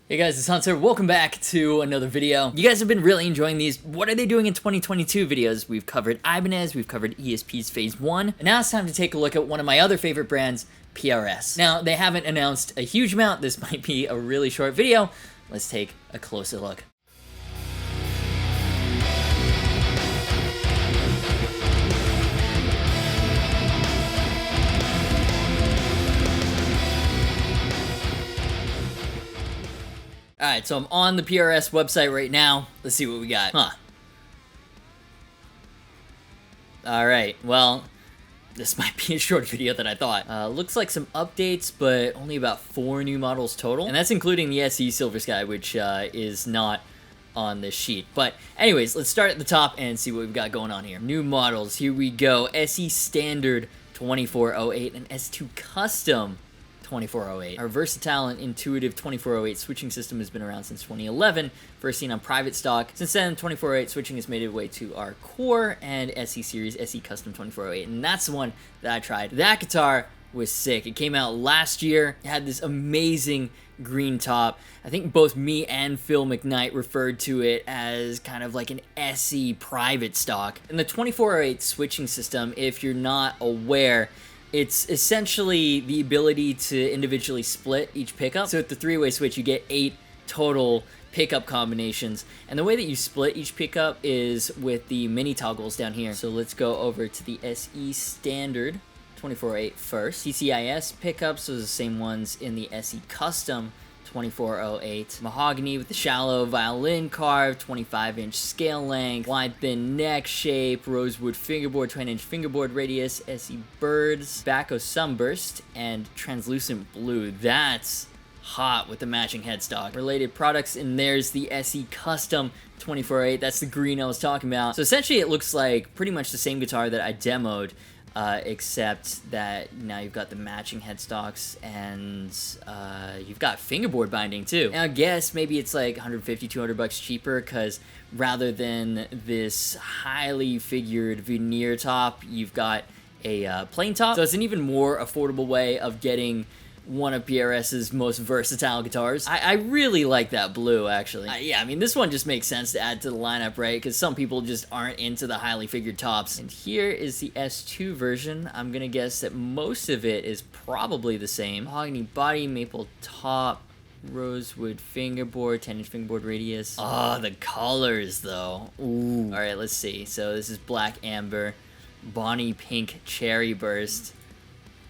Hey guys, it's Hunter. Welcome back to another video. You guys have been really enjoying these "What are they doing in 2022" videos. We've covered Ibanez, we've covered ESP's Phase 1, and now it's time to take a look at one of my other favorite brands, PRS. Now, they haven't announced a huge amount. This might be a really short video. Let's take a closer look. Alright, so I'm on the PRS website right now. Let's see what we got. Alright, well, this might be a short video than I thought. Looks like some updates, but only about 4 new models total. And that's including the SE Silver Sky, which is not on this sheet. But anyways, let's start at the top and see what we've got going on here. New models, here we go. SE Standard 2408 and S2 Custom 2408. Our versatile and intuitive 2408 switching system has been around since 2011, first seen on private stock. Since then, 2408 switching has made its way to our core and SE series, SE Custom 2408, and that's the one that I tried. That guitar was sick. It came out last year. It had this amazing green top. I think both me and Phil McKnight referred to it as kind of like an SE private stock. And the 2408 switching system, if you're not aware, it's essentially the ability to individually split each pickup. So with the 3-way switch, you get 8 total pickup combinations. And the way that you split each pickup is with the mini toggles down here. So let's go over to the SE Standard 2408 first. TCIS pickups, those are the same ones in the SE Custom 2408. Mahogany with the shallow violin carve, 25-inch scale length, wide thin neck shape, rosewood fingerboard, 20-inch fingerboard radius, SE birds, tobacco sunburst, and translucent blue. That's hot with the matching headstock. Related products, and there's the SE Custom 2408. That's the green I was talking about. So essentially it looks like pretty much the same guitar that I demoed, except that now you've got the matching headstocks and you've got fingerboard binding too. Now I guess maybe it's like 150, 200 bucks cheaper because rather than this highly figured veneer top, you've got a plain top. So it's an even more affordable way of getting one of PRS's most versatile guitars. I really like that blue, actually. Yeah, I mean, this one just makes sense to add to the lineup, right? Because some people just aren't into the highly figured tops. And here is the S2 version. I'm gonna guess that most of it is probably the same. Mahogany body, maple top, rosewood fingerboard, 10-inch fingerboard radius. Oh, the colors, though. Ooh. All right, let's see. So this is black amber, Bonnie pink cherry burst,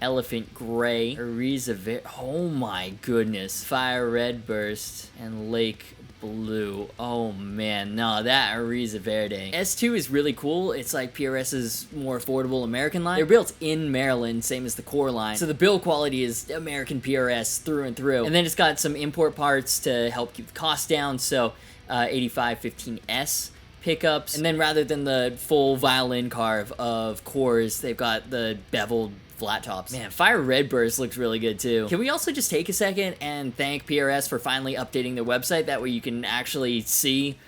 elephant gray, Ariza oh my goodness, fire red burst, and lake blue. Oh man, no, that Ariza Verde. S2 is really cool. It's like PRS's more affordable American line. They're built in Maryland, same as the core line, so the build quality is American PRS through and through. And then it's got some import parts to help keep the cost down, so 8515S pickups, and then rather than the full violin carve of cores, they've got the beveled flat tops. Man, Fire Red Burst looks really good too. Can we also just take a second and thank PRS for finally updating their website? That way you can actually see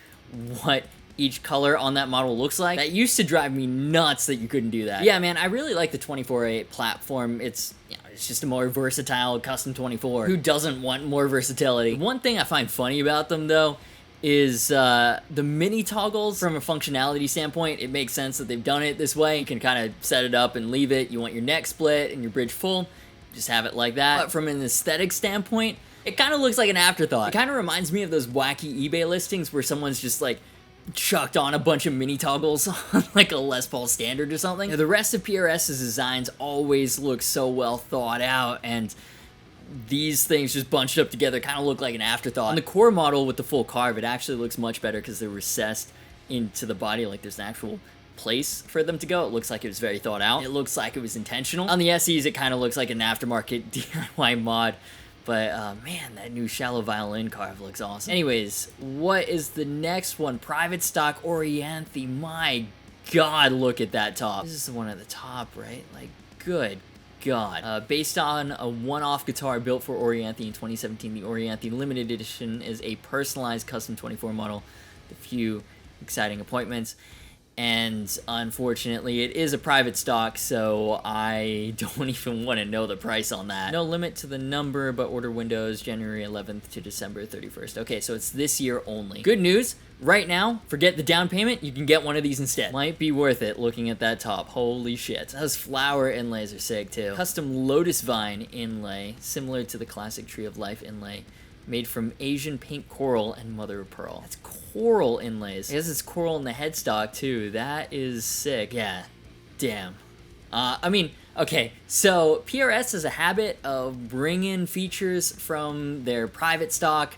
what each color on that model looks like. That used to drive me nuts that you couldn't do that. Yeah, man, I really like the 2408 platform. It's, you know, it's just a more versatile custom 24. Who doesn't want more versatility? One thing I find funny about them though is the mini toggles. From a functionality standpoint, it makes sense that they've done it this way. You can kind of set it up and leave it. You want your neck split and your bridge full, just have it like that. But from an aesthetic standpoint, it kind of looks like an afterthought. It kind of reminds me of those wacky eBay listings where someone's just like chucked on a bunch of mini toggles on like a Les Paul Standard or something. Now, the rest of PRS's designs always look so well thought out, and these things just bunched up together kind of look like an afterthought. On the core model with the full carve, it actually looks much better because they're recessed into the body, like there's an actual place for them to go. It looks like it was very thought out. It looks like it was intentional. On the SEs, it kind of looks like an aftermarket DIY mod, but man, that new shallow violin carve looks awesome. Anyways, what is the next one? Private stock Orianthi. My God, look at that top. This is the one at the top, right? Like, good God. Based on a one-off guitar built for Orianthi in 2017, the Orianthi Limited Edition is a personalized custom 24 model with a few exciting appointments. and unfortunately it is a private stock, so I don't even want to know the price on that. No limit to the number, but order windows January 11th to December 31st. Okay, so it's this year only. Good news, right now, forget the down payment, you can get one of these instead. Might be worth it looking at that top. Holy shit. Those flower inlays are sick too. Custom lotus vine inlay, similar to the classic Tree of Life inlay, made from Asian pink coral and mother of pearl. That's coral inlays. I guess it's coral in the headstock too. That is sick. Yeah, damn. I mean, okay, so PRS has a habit of bringing features from their private stock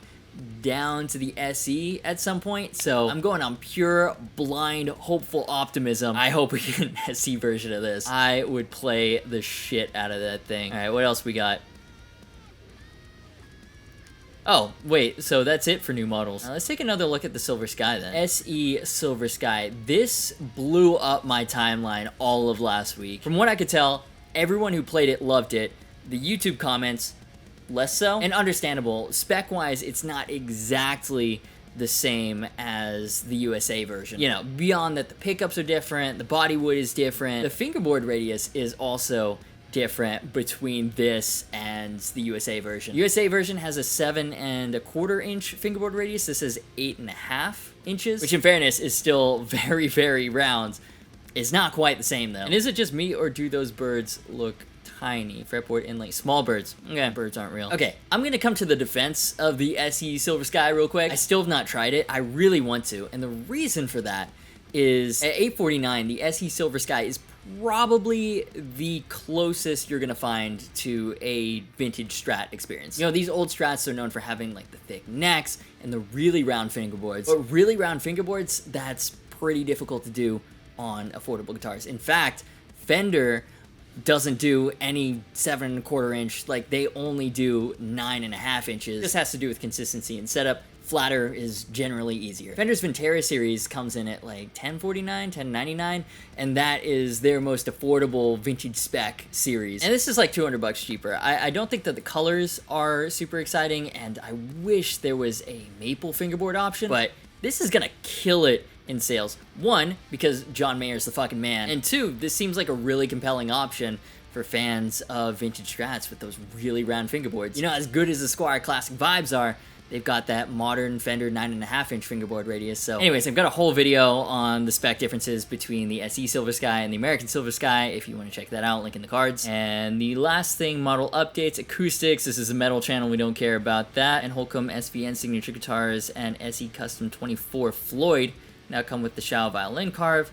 down to the SE at some point, so I'm going on pure, blind, hopeful optimism. I hope we get an SE version of this. I would play the shit out of that thing. Alright, what else we got? Oh, wait, so that's it for new models. Now, let's take another look at the Silver Sky then. SE Silver Sky. This blew up my timeline all of last week. From what I could tell, everyone who played it loved it. The YouTube comments, less so. And understandable. Spec-wise, it's not exactly the same as the USA version. You know, beyond that, the pickups are different, the body wood is different, the fingerboard radius is also different between this and the USA version. USA version has a 7 1/4 inch fingerboard radius. This is 8.5 inches, which in fairness is still very, very round. It's not quite the same though. And is it just me, or do those birds look tiny? Fretboard inlay, small birds. Okay, birds aren't real. Okay, I'm gonna come to the defense of the SE Silver Sky real quick. I still have not tried it. I really want to, and the reason for that is at $849, the SE Silver Sky is probably the closest you're gonna find to a vintage Strat experience. You know, these old Strats are known for having like the thick necks and the really round fingerboards, but really round fingerboards, that's pretty difficult to do on affordable guitars. In fact, Fender doesn't do any 7 1/4 inch, like they only do 9.5 inches. This has to do with consistency and setup. Flatter is generally easier. Fender's Ventera series comes in at like $1049, $1099, and that is their most affordable vintage spec series. And this is like $200 cheaper. I don't think that the colors are super exciting, and I wish there was a maple fingerboard option, but this is gonna kill it in sales. One, because John Mayer's the fucking man, and two, this seems like a really compelling option for fans of vintage Strats with those really round fingerboards. You know, as good as the Squire Classic vibes are, they've got that modern Fender 9.5 inch fingerboard radius. So anyways, I've got a whole video on the spec differences between the SE Silver Sky and the American Silver Sky if you want to check that out, link in the cards. And the last thing, model updates, acoustics. This is a metal channel, we don't care about that. And Holcomb SVN signature guitars and SE Custom 24 Floyd now come with the shallow violin carve.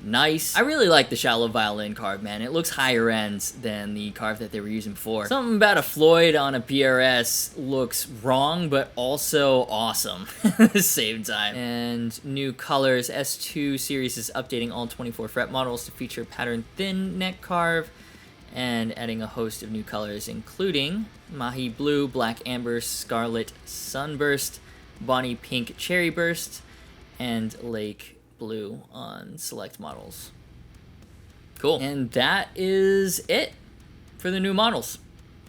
Nice. I really like the shallow violin carve, man. It looks higher end than the carve that they were using before. Something about a Floyd on a PRS looks wrong, but also awesome at the same time. And new colors. S2 series is updating all 24 fret models to feature pattern thin neck carve and adding a host of new colors, including Mahi Blue, Black Amber, Scarlet Sunburst, Bonnie Pink Cherry Burst, and Lake Blue on select models. Cool. And that is it for the new models.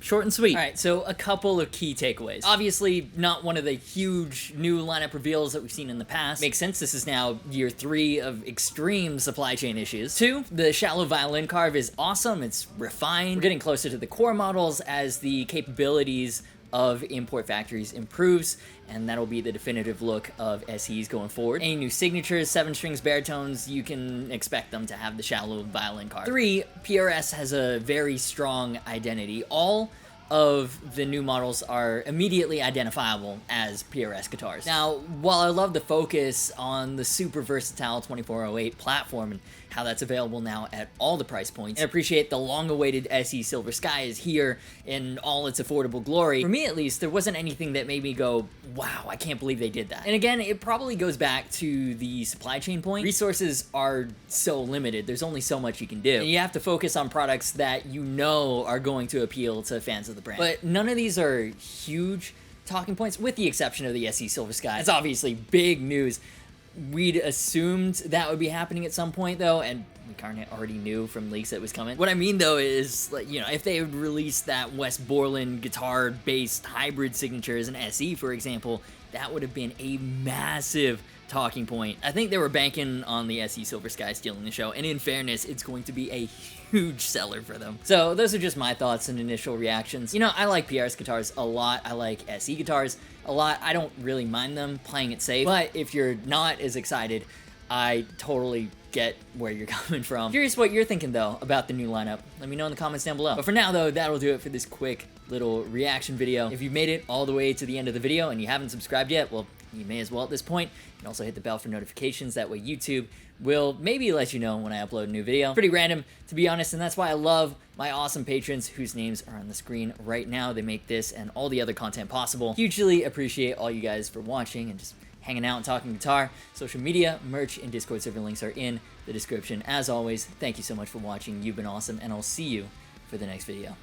Short and sweet. All right, so a couple of key takeaways. Obviously, not one of the huge new lineup reveals that we've seen in the past. Makes sense, this is now year 3 of extreme supply chain issues. 2, the shallow violin carve is awesome, it's refined. We're getting closer to the core models as the capabilities of import factories improves, and that'll be the definitive look of SEs going forward. Any new signatures, 7 strings, baritones, you can expect them to have the shallow violin carve. 3, PRS has a very strong identity. All of the new models are immediately identifiable as PRS guitars. Now, while I love the focus on the super versatile 2408 platform and how that's available now at all the price points, and appreciate the long-awaited SE Silver Sky is here in all its affordable glory, for me at least, there wasn't anything that made me go, wow, I can't believe they did that. And again, it probably goes back to the supply chain point. Resources are so limited, there's only so much you can do. And you have to focus on products that you know are going to appeal to fans of the brand. But none of these are huge talking points, with the exception of the SE Silver Sky. It's obviously big news. we'd assumed that would be happening at some point, though, and we kind of already knew from leaks that it was coming. What I mean, though, is, like, you know, if they would release that Wes Borland guitar-based hybrid signature as an SE, for example, that would have been a massive talking point. I think they were banking on the SE Silver Sky stealing the show, and in fairness, it's going to be a huge seller for them. So those are just my thoughts and initial reactions. You know, I like PRS guitars a lot. I like SE guitars a lot. I don't really mind them playing it safe, but if you're not as excited, I totally get where you're coming from. Curious what you're thinking, though, about the new lineup. Let me know in the comments down below. But for now, though, that'll do it for this quick little reaction video. If you've made it all the way to the end of the video and you haven't subscribed yet, well, you may as well at this point. And also hit the bell for notifications. That way YouTube will maybe let you know when I upload a new video. Pretty random, to be honest, and that's why I love my awesome patrons whose names are on the screen right now. They make this and all the other content possible. Hugely appreciate all you guys for watching and just hanging out and talking guitar. Social media, merch, and Discord server links are in the description. As always, thank you so much for watching. You've been awesome, and I'll see you for the next video.